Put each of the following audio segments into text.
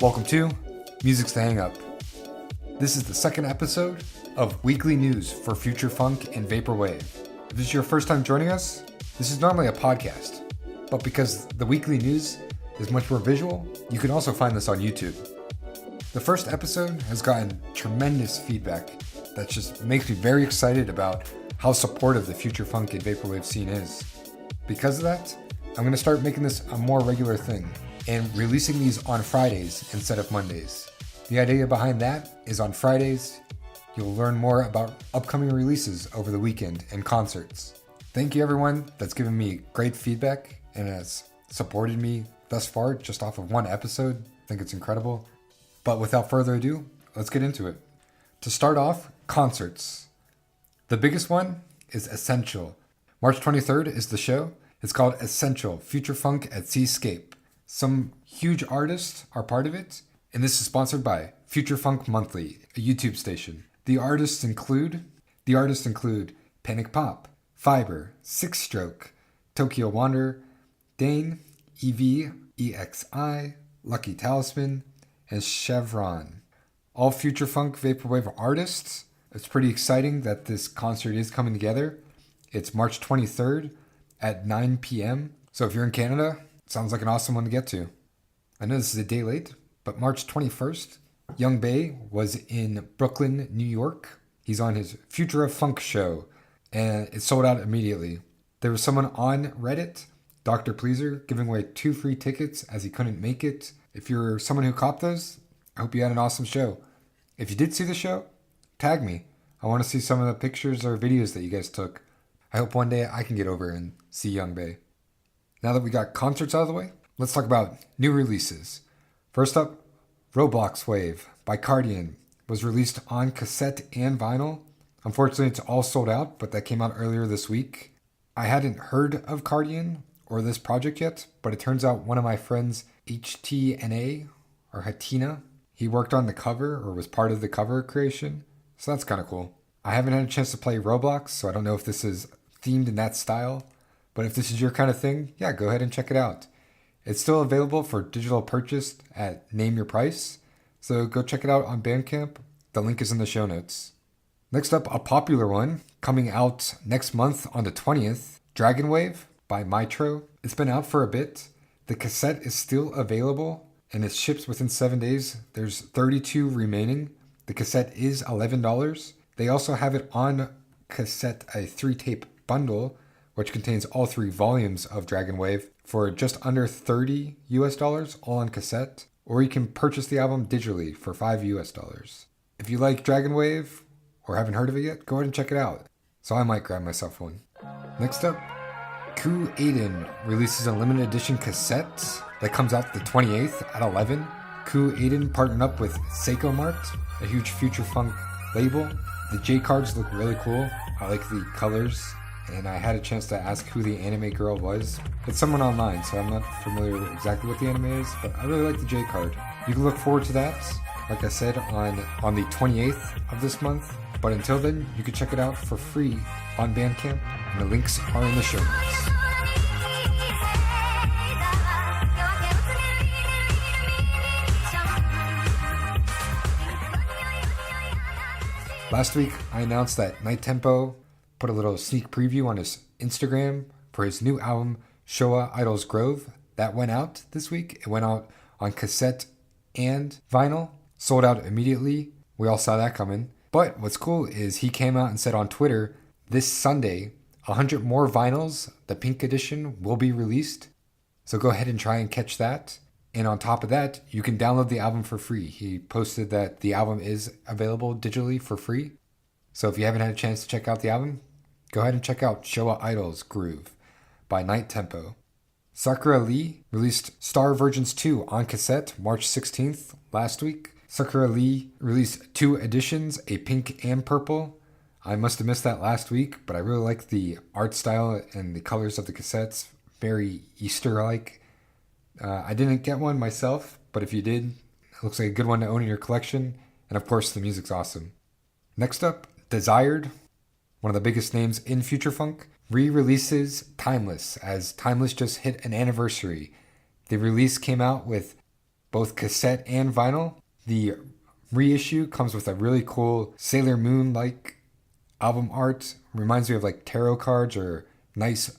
Welcome to Music's the Hang Up. This is the second episode of weekly news for Future Funk and Vaporwave. If this is your first time joining us, this is normally a podcast, but because the weekly news is much more visual, you can also find this on YouTube. The first episode has gotten tremendous feedback that just makes me very excited about how supportive the Future Funk and Vaporwave scene is. Because of that, I'm going to start making this a more regular thing and releasing these on Fridays instead of Mondays. The idea behind that is on Fridays, you'll learn more about upcoming releases over the weekend and concerts. Thank you everyone that's given me great feedback and has supported me thus far just off of one episode. I think it's incredible. But without further ado, let's get into it. To start off, concerts. The biggest one is Essential. March 23rd is the show. It's called Essential Future Funk at Seascape. Some huge artists are part of it, and this is sponsored by Future Funk Monthly, a YouTube station. The artists include Panic Pop, Fiber, Six Stroke, Tokyo Wander, Dane, EV, EXI, Lucky Talisman, and Chevron. All Future Funk Vaporwave artists. It's pretty exciting that this concert is coming together. It's March 23rd at 9 p.m. So if you're in Canada, it sounds like an awesome one to get to. I know this is a day late, but March 21st, Young Bae was in Brooklyn, New York. He's on his Future of Funk show, and it sold out immediately. There was someone on Reddit, Dr. Pleaser, giving away 2 free tickets as he couldn't make it. If you're someone who copped those, I hope you had an awesome show. If you did see the show, tag me. I want to see some of the pictures or videos that you guys took. I hope one day I can get over and see Young Bae. Now that we got concerts out of the way, let's talk about new releases. First up, Roblox Wave by KuuAden was released on cassette and vinyl. Unfortunately, it's all sold out, but that came out earlier this week. I hadn't heard of KuuAden or this project yet, but it turns out one of my friends, HTNA, or Hatina, he worked on the cover or was part of the cover creation, so that's kind of cool. I haven't had a chance to play Roblox, so I don't know if this is themed in that style, but if this is your kind of thing, yeah, go ahead and check it out. It's still available for digital purchase at Name Your Price, so go check it out on Bandcamp. The link is in the show notes. Next up, a popular one coming out next month on the 20th, Dragon Wave by Mitro. It's been out for a bit. The cassette is still available and it ships within 7 days. There's 32 remaining. The cassette is $11. They also have it on cassette, a 3-tape bundle, which contains all 3 volumes of Dragon Wave for just under $30 US, all on cassette. Or you can purchase the album digitally for $5 US. If you like Dragon Wave or haven't heard of it yet, go ahead and check it out. So I might grab myself one. Next up, KuuAden releases a limited edition cassette that comes out the 28th at 11. KuuAden partnered up with Seiko Mart, a huge future funk label. The J cards look really cool. I like the colors, and I had a chance to ask who the anime girl was. It's someone online, so I'm not familiar with exactly what the anime is, but I really like the J card. You can look forward to that, like I said, on the 28th of this month. But until then, you can check it out for free on Bandcamp, and the links are in the show notes. Last week, I announced that Night Tempo put a little sneak preview on his Instagram for his new album, Showa Idol's Grove. That went out this week. It went out on cassette and vinyl. Sold out immediately. We all saw that coming. But what's cool is he came out and said on Twitter, this Sunday, 100 more vinyls, the pink edition, will be released. So go ahead and try and catch that. And on top of that, you can download the album for free. He posted that the album is available digitally for free. So if you haven't had a chance to check out the album, go ahead and check out Showa Idol's Groove by Night Tempo. SAKURA-LEE released Star Virgins 2 on cassette March 16th last week. SAKURA-LEE released 2 editions, a pink and purple. I must have missed that last week, but I really like the art style and the colors of the cassettes. Very Easter-like. I didn't get one myself, but if you did, it looks like a good one to own in your collection. And of course, the music's awesome. Next up, Desired, one of the biggest names in Future Funk, re-releases Timeless, as Timeless just hit an anniversary. The release came out with both cassette and vinyl. The reissue comes with a really cool Sailor Moon-like album art. Reminds me of like tarot cards or nice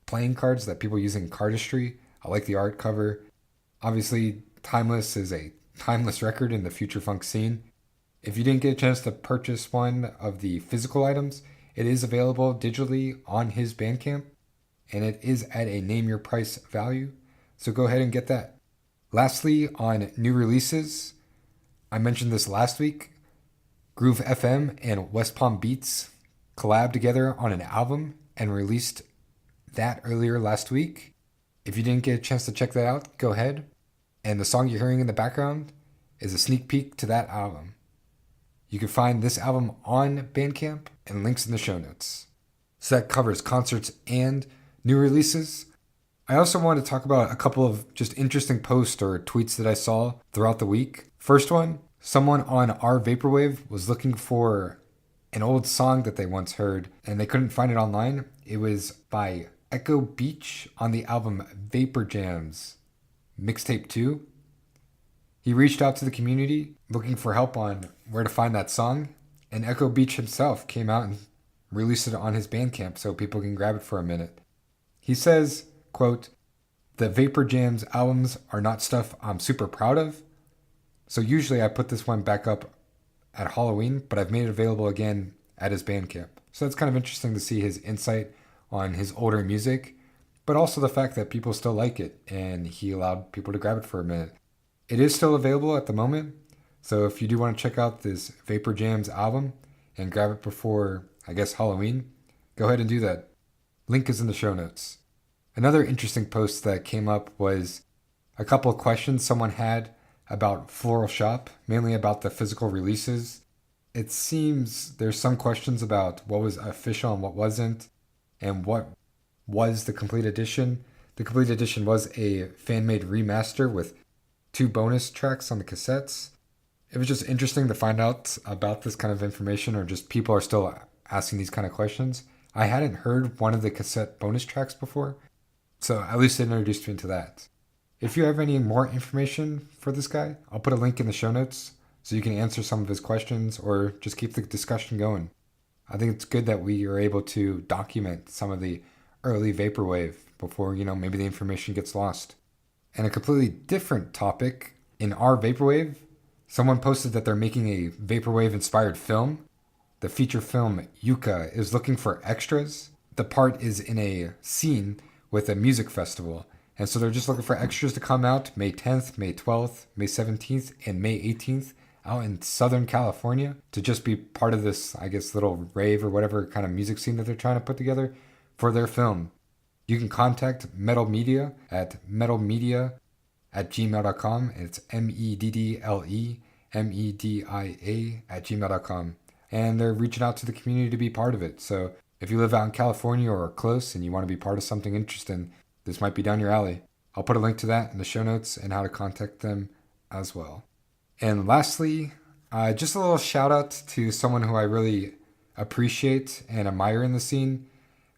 playing cards that people use in cardistry. I like the art cover. Obviously, Timeless is a timeless record in the future funk scene. If you didn't get a chance to purchase one of the physical items, it is available digitally on his Bandcamp, and it is at a name your price value. So go ahead and get that. Lastly, on new releases, I mentioned this last week. Groove FM and West Palm Beats collabed together on an album and released that earlier last week. If you didn't get a chance to check that out, go ahead. And the song you're hearing in the background is a sneak peek to that album. You can find this album on Bandcamp and links in the show notes. So that covers concerts and new releases. I also want to talk about a couple of just interesting posts or tweets that I saw throughout the week. First one, someone on our Vaporwave was looking for an old song that they once heard and they couldn't find it online. It was by Echo Beach on the album Vapor Jams, Mixtape 2. He reached out to the community looking for help on where to find that song, and Echo Beach himself came out and released it on his Bandcamp so people can grab it for a minute. He says, quote, "The Vapor Jams albums are not stuff I'm super proud of, so usually I put this one back up at Halloween, but I've made it available again at his Bandcamp." So that's kind of interesting to see his insight on his older music, but also the fact that people still like it and he allowed people to grab it for a minute. It is still available at the moment, so if you do want to check out this Vapor Jams album and grab it before, I guess, Halloween, go ahead and do that. Link is in the show notes. Another interesting post that came up was a couple of questions someone had about Floral Shop, mainly about the physical releases. It seems there's some questions about what was official and what wasn't, and what was the complete edition. The complete edition was a fan-made remaster with 2 bonus tracks on the cassettes. It was just interesting to find out about this kind of information, or just people are still asking these kind of questions. I hadn't heard one of the cassette bonus tracks before, so at least it introduced me to that. If you have any more information for this guy, I'll put a link in the show notes so you can answer some of his questions or just keep the discussion going. I think it's good that we are able to document some of the early Vaporwave before, maybe the information gets lost. And a completely different topic, in our Vaporwave, someone posted that they're making a Vaporwave-inspired film. The feature film Yuka is looking for extras. The part is in a scene with a music festival, and so they're just looking for extras to come out May 10th, May 12th, May 17th, and May 18th out in Southern California to just be part of this, I guess, little rave or whatever kind of music scene that they're trying to put together for their film. You can contact Metal Media at metalmedia@gmail.com. It's meddlemedia@gmail.com. And they're reaching out to the community to be part of it. So if you live out in California or are close and you want to be part of something interesting, this might be down your alley. I'll put a link to that in the show notes and how to contact them as well. And lastly, just a little shout out to someone who I really appreciate and admire in the scene,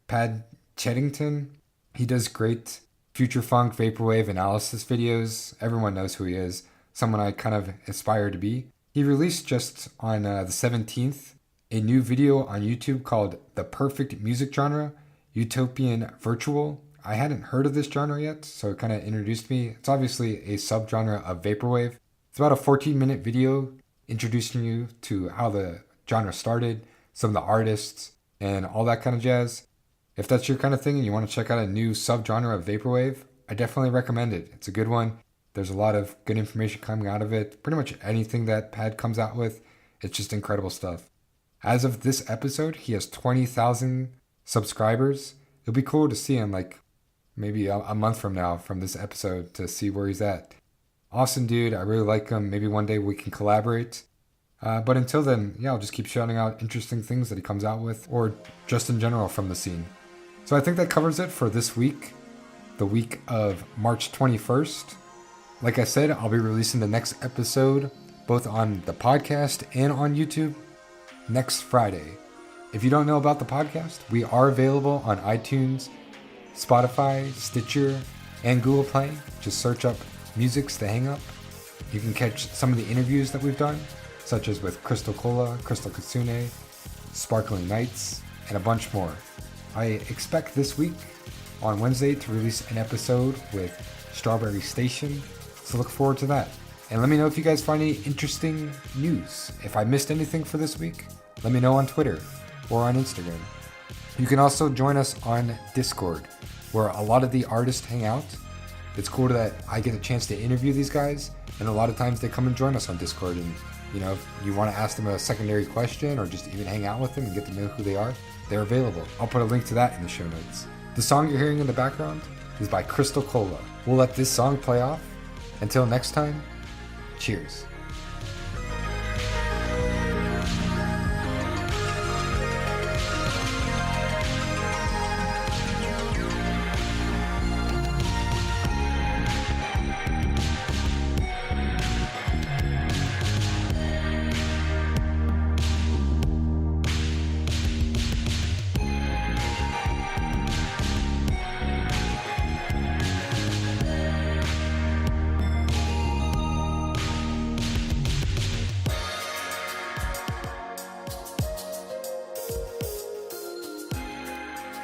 Pad Cheddington. He does great future funk vaporwave analysis videos. Everyone knows who he is. Someone I kind of aspire to be. He released just on the 17th a new video on YouTube called The Perfect Music Genre, Utopian Virtual. I hadn't heard of this genre yet, so it kind of introduced me. It's obviously a subgenre of vaporwave. It's about a 14-minute video introducing you to how the genre started, some of the artists, and all that kind of jazz. If that's your kind of thing and you want to check out a new subgenre of vaporwave, I definitely recommend it. It's a good one. There's a lot of good information coming out of it. Pretty much anything that Pad comes out with, it's just incredible stuff. As of this episode, he has 20,000 subscribers. It'll be cool to see him maybe a month from now from this episode to see where he's at. Awesome dude. I really like him. Maybe one day we can collaborate. But until then, I'll just keep shouting out interesting things that he comes out with, or just in general from the scene. So I think that covers it for this week, the week of March 21st. Like I said, I'll be releasing the next episode both on the podcast and on YouTube next Friday. If you don't know about the podcast, we are available on iTunes, Spotify, Stitcher, and Google Play. Just search up Music's The Hang Up. You can catch some of the interviews that we've done, such as with Crystal Cola, Crystal Kitsune, Sparkling Nights, and a bunch more. I expect this week, on Wednesday, to release an episode with Strawberry Station, so look forward to that. And let me know if you guys find any interesting news. If I missed anything for this week, let me know on Twitter or on Instagram. You can also join us on Discord, where a lot of the artists hang out. It's cool that I get a chance to interview these guys, and a lot of times they come and join us on Discord. And if you want to ask them a secondary question or just even hang out with them and get to know who they are, they're available. I'll put a link to that in the show notes. The song you're hearing in the background is by Crystal Cola. We'll let this song play off. Until next time, cheers.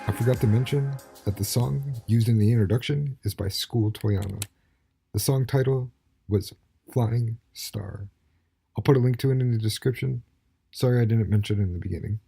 I forgot to mention that the song used in the introduction is by Skule Toyama. The song title was Flying Star. I'll put a link to it in the description. Sorry I didn't mention it in the beginning.